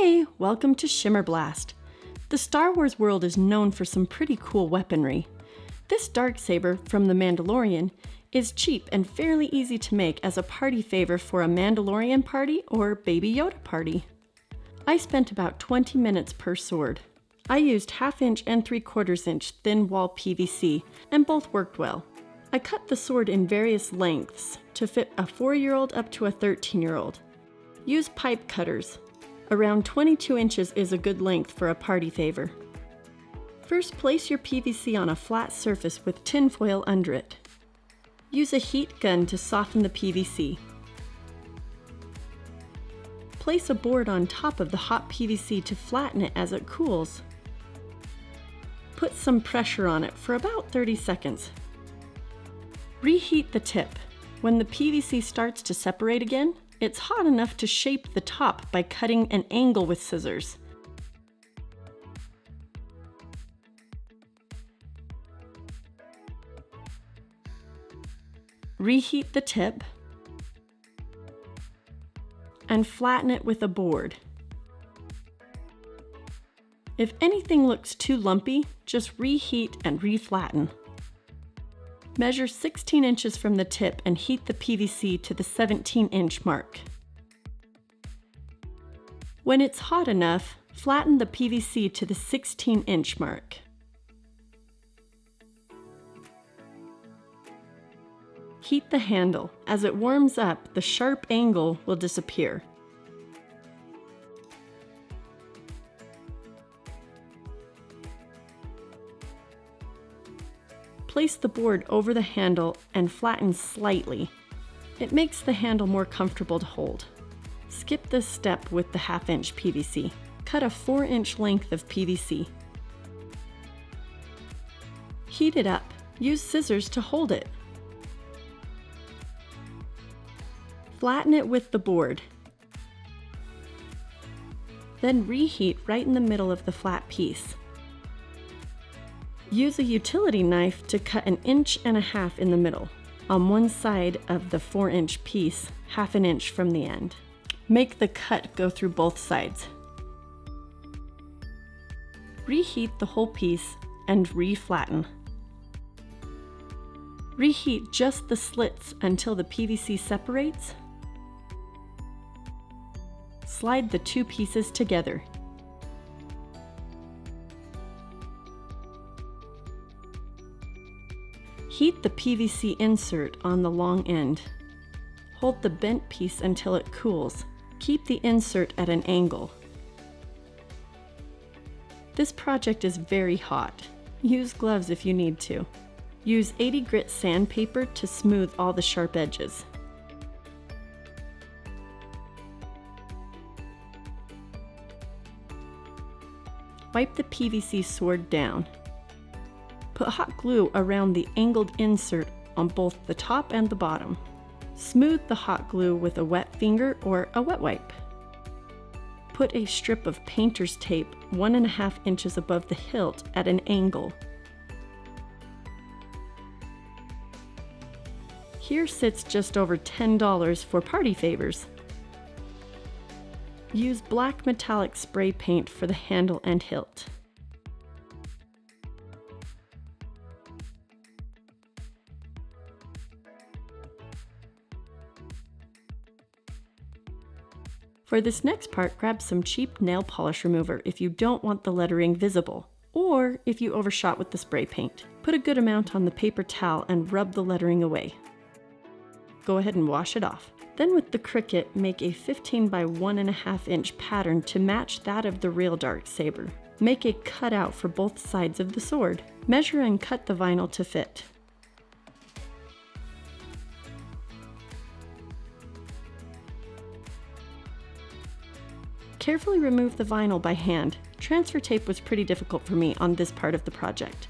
Hey, welcome to Shimmer Blast. The Star Wars world is known for some pretty cool weaponry. This dark saber from the Mandalorian is cheap and fairly easy to make as a party favor for a Mandalorian party or Baby Yoda Party. I spent about 20 minutes per sword. I used 1/2 inch and 3/4 inch thin wall PVC, and both worked well. I cut the sword in various lengths to fit a 4-year-old up to a 13-year-old. Use pipe cutters. Around 22 inches is a good length for a party favor. First, place your PVC on a flat surface with tin foil under it. Use a heat gun to soften the PVC. Place a board on top of the hot PVC to flatten it as it cools. Put some pressure on it for about 30 seconds. Reheat the tip. When the PVC starts to separate again, it's hot enough to shape the top by cutting an angle with scissors. Reheat the tip and flatten it with a board. If anything looks too lumpy, just reheat and reflatten. Measure 16 inches from the tip and heat the PVC to the 17-inch mark. When it's hot enough, flatten the PVC to the 16-inch mark. Heat the handle. As it warms up, the sharp angle will disappear. Place the board over the handle and flatten slightly. It makes the handle more comfortable to hold. Skip this step with the 1/2 inch PVC. Cut a 4-inch length of PVC. Heat it up. Use scissors to hold it. Flatten it with the board. Then reheat right in the middle of the flat piece. Use a utility knife to cut 1.5 inches in the middle, on one side of the 4-inch piece, 1/2 inch from the end. Make the cut go through both sides. Reheat the whole piece and reflatten. Reheat just the slits until the PVC separates. Slide the two pieces together. Heat the PVC insert on the long end. Hold the bent piece until it cools. Keep the insert at an angle. This project is very hot. Use gloves if you need to. Use 80 grit sandpaper to smooth all the sharp edges. Wipe the PVC sword down. Put hot glue around the angled insert on both the top and the bottom. Smooth the hot glue with a wet finger or a wet wipe. Put a strip of painter's tape 1.5 inches above the hilt at an angle. Here sits just over $10 for party favors. Use black metallic spray paint for the handle and hilt. For this next part, grab some cheap nail polish remover if you don't want the lettering visible, or if you overshot with the spray paint. Put a good amount on the paper towel and rub the lettering away. Go ahead and wash it off. Then with the Cricut, make a 15 by 1.5 inch pattern to match that of the real dark saber. Make a cutout for both sides of the sword. Measure and cut the vinyl to fit. Carefully remove the vinyl by hand. Transfer tape was pretty difficult for me on this part of the project.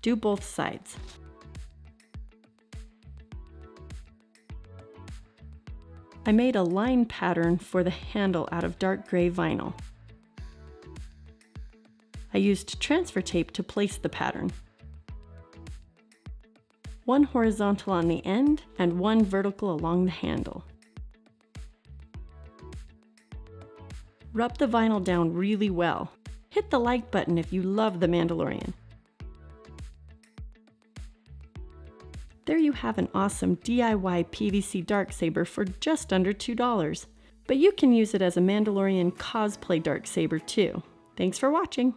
Do both sides. I made a line pattern for the handle out of dark gray vinyl. I used transfer tape to place the pattern. one horizontal on the end and one vertical along the handle. Rub the vinyl down really well. Hit the like button if you love The Mandalorian. There you have an awesome DIY PVC dark saber for just under $2. But you can use it as a Mandalorian cosplay dark saber too. Thanks for watching!